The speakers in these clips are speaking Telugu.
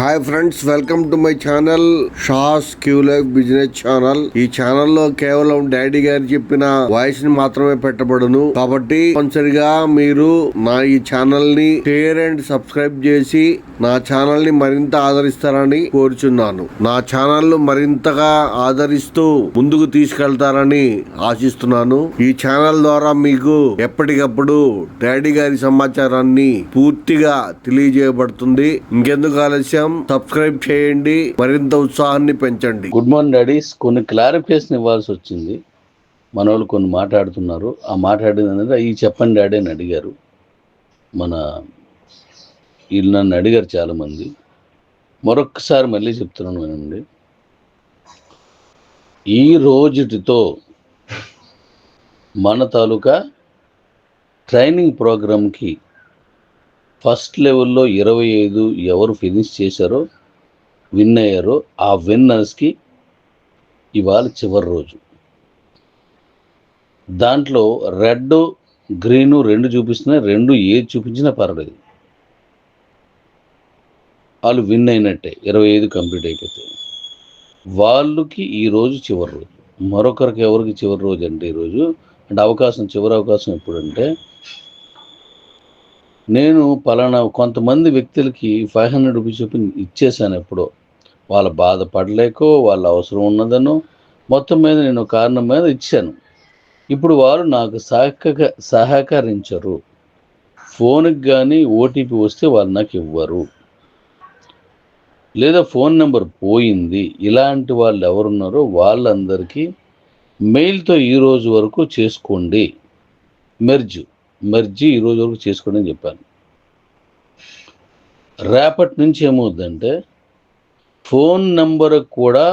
Hi friends, welcome to my channel షాస్ క్యూ లైఫ్ బిజినెస్ ఛానల్. ఈ ఛానల్లో కేవలం డాడీ గారు చెప్పిన వాయిస్ ని మాత్రమే పెట్టబడును. కాబట్టి తప్పనిసరిగా మీరు నా ఈ ఛానల్ ని షేర్ అండ్ సబ్స్క్రైబ్ చేసి నా ఛానల్ ని మరింత ఆదరిస్తారని కోరుచున్నాను. నా ఛానల్ మరింతగా ఆదరిస్తూ ముందుకు తీసుకెళ్తారని ఆశిస్తున్నాను. ఈ ఛానల్ ద్వారా మీకు ఎప్పటికప్పుడు డాడీ గారి సమాచారాన్ని పూర్తిగా తెలియజేయబడుతుంది. ఇంకెందుకు ఆలస్యం, సబ్స్క్రైబ్ చేయండి, మరింత ఉత్సాహాన్ని పెంచండి. Good morning daddy's. కొన్ని క్లారిఫికేషన్ ఇవ్వాల్సి వచ్చింది. మన వాళ్ళు కొన్ని మాట్లాడుతున్నారు. ఆ మాట్లాడింది ఈ చెప్పండి డాడీ అని అడిగారు. వీళ్ళు నన్ను అడిగారు చాలామంది. మరొక్కసారి మళ్ళీ చెప్తున్నాను వినండి. ఈ రోజుటితో మన తాలూకా ట్రైనింగ్ ప్రోగ్రామ్కి ఫస్ట్ లెవెల్లో 25 ఎవరు ఫినిష్ చేశారో, విన్ అయ్యారో, ఆ విన్నర్స్కి ఇవాళ చివరి రోజు. దాంట్లో రెడ్ గ్రీను 2 చూపిస్తున్నాయి. 2 ఏది చూపించినా పర్లేదు, వాళ్ళు విన్ అయినట్టే. 25 కంప్లీట్ అయిపోతే వాళ్ళకి ఈరోజు చివరి రోజు. మరొకరికి ఎవరికి చివరి రోజు అంటే ఈరోజు అంటే అవకాశం, చివరి అవకాశం ఎప్పుడంటే, నేను పలానా కొంతమంది వ్యక్తులకి 500 రూపీస్ చొప్పున ఇచ్చేసాను. ఎప్పుడో వాళ్ళ బాధపడలేకో, వాళ్ళ అవసరం ఉన్నదనో, మొత్తం మీద నేను కారణం మీద ఇచ్చాను. ఇప్పుడు వారు నాకు సహకరించరు. ఫోన్కి కానీ ఓటీపీ వస్తే వాళ్ళు నాకు ఇవ్వరు, లేదా ఫోన్ నెంబర్ పోయింది. ఇలాంటి వాళ్ళు ఎవరున్నారో వాళ్ళందరికీ మెయిల్తో ఈరోజు వరకు చేసుకోండి, మెర్జీ ఈరోజు వరకు చేసుకోండి అని చెప్పాను. రేపటి నుంచి ఏమవుద్దంటే ఫోన్ నెంబర్ కూడా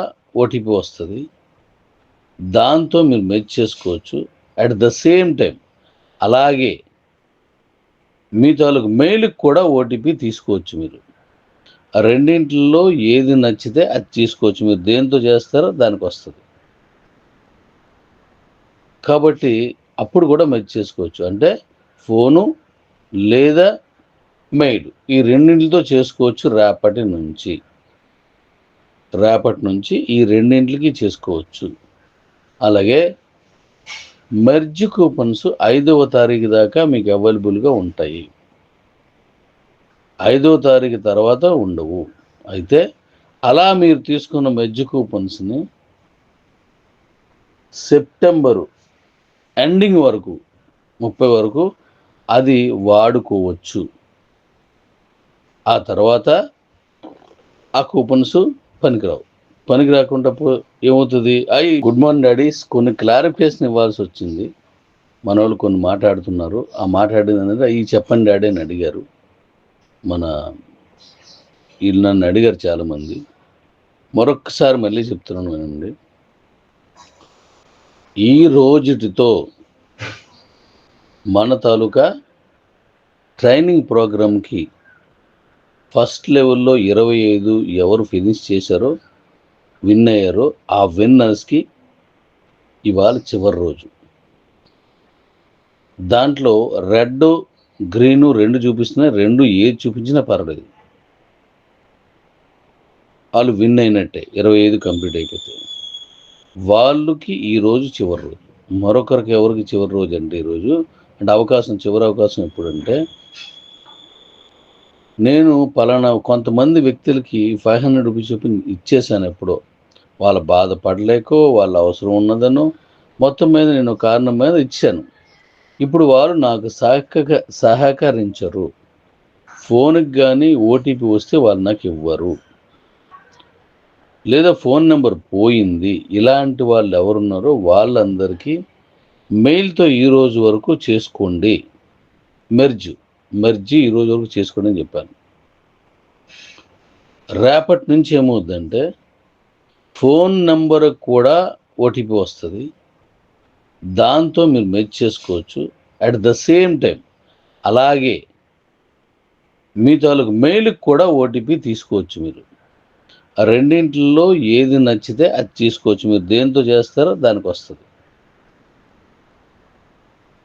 ఓటీపీ వస్తుంది. దాంతో మీరు మెర్జ్ చేసుకోవచ్చు. అట్ ద సేమ్ టైం అలాగే మీ తాలూకు మెయిల్కి కూడా ఓటీపీ తీసుకోవచ్చు. మీరు ఆ రెండింటిలో ఏది నచ్చితే అది తీసుకోవచ్చు. మీరు దేంతో చేస్తారో దానికి వస్తుంది. కాబట్టి అప్పుడు కూడా మెర్జ్ చేసుకోవచ్చు. అంటే ఫోను లేదా మెయిల్, ఈ రెండింటితో చేసుకోవచ్చు. రేపటి నుంచి ఈ రెండింటికి చేసుకోవచ్చు. అలాగే మెర్జ్ కూపన్స్ 5వ తారీఖు దాకా మీకు అవైలబుల్గా ఉంటాయి. 5వ తారీఖు తర్వాత ఉండవు. అయితే అలా మీరు తీసుకున్న మెర్జ్ కూపన్స్ని సెప్టెంబరు ఎండింగ్ వరకు, 30 వరకు అది వాడుకోవచ్చు. ఆ తర్వాత ఆ కూపన్స్ పనికి రాకుండా ఏమవుతుంది? Good morning daddy's. కొన్ని క్లారిఫికేషన్ ఇవ్వాల్సి వచ్చింది. మన వాళ్ళు కొన్ని మాట్లాడుతున్నారు. ఆ మాట్లాడింది ఈ చెప్పండి డాడీ అని అడిగారు. వీళ్ళు నన్ను అడిగారు చాలామంది. మరొక్కసారి మళ్ళీ చెప్తున్నాను వినండి. ఈ రోజుటితో మన తాలూకా ట్రైనింగ్ ప్రోగ్రామ్కి ఫస్ట్ లెవెల్లో 25 ఎవరు ఫినిష్ చేశారో, విన్ అయ్యారో, ఆ విన్నర్స్కి ఇవాళ చివరి రోజు. దాంట్లో రెడ్ గ్రీను 2 చూపిస్తున్నాయి. 2 ఏది చూపించినా పర్లేదు, వాళ్ళు విన్ అయినట్టే. 25 కంప్లీట్ అయిపోతే వాళ్ళకి ఈరోజు చివరి రోజు. మరొకరికి ఎవరికి చివరి రోజు అంటే ఈరోజు అంటే అవకాశం, చివరి అవకాశం ఎప్పుడంటే, నేను పలానా కొంతమంది వ్యక్తులకి 500 రూపీస్ చొప్పున ఇచ్చేసాను. ఎప్పుడో వాళ్ళ బాధపడలేకో, వాళ్ళ అవసరం ఉన్నదనో, మొత్తం మీద నేను కారణం మీద ఇచ్చాను. ఇప్పుడు వారు నాకు సహకరించరు. ఫోన్కి కానీ ఓటీపీ వస్తే వాళ్ళు నాకు ఇవ్వరు, లేదా ఫోన్ నెంబర్ పోయింది. ఇలాంటి వాళ్ళు ఎవరున్నారో వాళ్ళందరికీ మెయిల్తో ఈరోజు వరకు చేసుకోండి, మెర్జీ ఈరోజు వరకు చేసుకోండి అని చెప్పాను. రేపటి నుంచి ఏమవుద్దంటే ఫోన్ నెంబర్ కూడా ఓటీపీ వస్తుంది. దాంతో మీరు మెర్జ్ చేసుకోవచ్చు. అట్ ద సేమ్ టైం అలాగే మీ తాలూకు మెయిల్కి కూడా ఓటీపీ తీసుకోవచ్చు. మీరు ఆ రెండింటిలో ఏది నచ్చితే అది తీసుకోవచ్చు. మీరు దేంతో చేస్తారో దానికి వస్తుంది.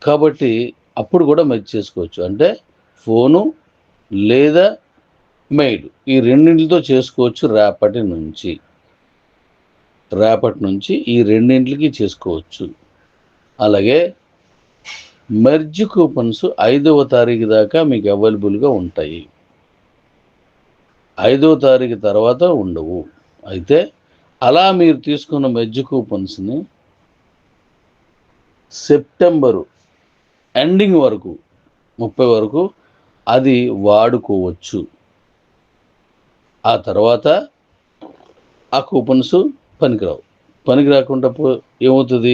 కాబట్టి అప్పుడు కూడా మెర్జ్ చేసుకోవచ్చు. అంటే ఫోను లేదా మెయిల్, ఈ రెండింటితో చేసుకోవచ్చు. రేపటి నుంచి ఈ రెండింటికి చేసుకోవచ్చు. అలాగే మెర్జ్ కూపన్స్ 5వ తారీఖు దాకా మీకు అవైలబుల్గా ఉంటాయి. 5వ తారీఖు తర్వాత ఉండవు. అయితే అలా మీరు తీసుకున్న మెర్జ్ కూపన్స్ని సెప్టెంబరు ఎండింగ్ వరకు 30 వరకు అది వాడుకోవచ్చు. ఆ తర్వాత ఆ కూపన్స్ పనికి రాకుండా ఏమవుతుంది,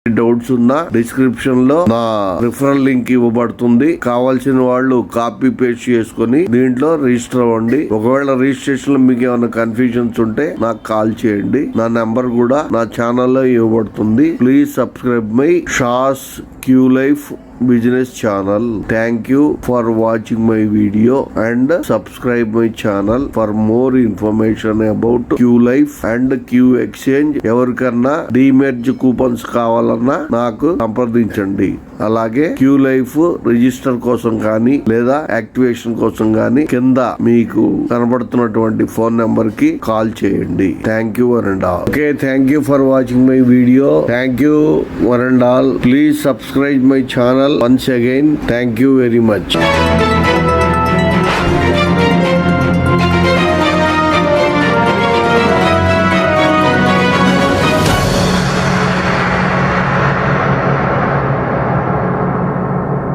డౌట్స్ ఉన్నా డిస్క్రిప్షన్ లో నా రిఫరల్ లింక్ ఇవ్వబడుతుంది. కావాల్సిన వాళ్ళు కాపీ పేస్ట్ చేసుకుని దీంట్లో రిజిస్టర్ అవ్వండి. ఒకవేళ రిజిస్ట్రేషన్ లో మీకు ఏమైనా కన్ఫ్యూజన్స్ ఉంటే నాకు కాల్ చేయండి. నా నెంబర్ కూడా నా ఛానల్లో ఇవ్వబడుతుంది. ప్లీజ్ సబ్స్క్రైబ్ మై షాస్ క్యూ life business channel. Thank you for watching my video and subscribe my channel for more information about Q Life and Q Exchange. ఎవరికన్నా డీమెర్జ్ కూపన్స్ కావాలన్నా నాకు సంప్రదించండి. అలాగే క్యూ లైఫ్ రిజిస్టర్ కోసం కానీ లేదా యాక్టివేషన్ కోసం కానీ కింద మీకు కనబడుతున్నటువంటి ఫోన్ నెంబర్ కి కాల్ చేయండి. Thank you one and all. Okay, thank you for watching my video. Thank you one and all. Please subscribe my channel once again. Thank you very much.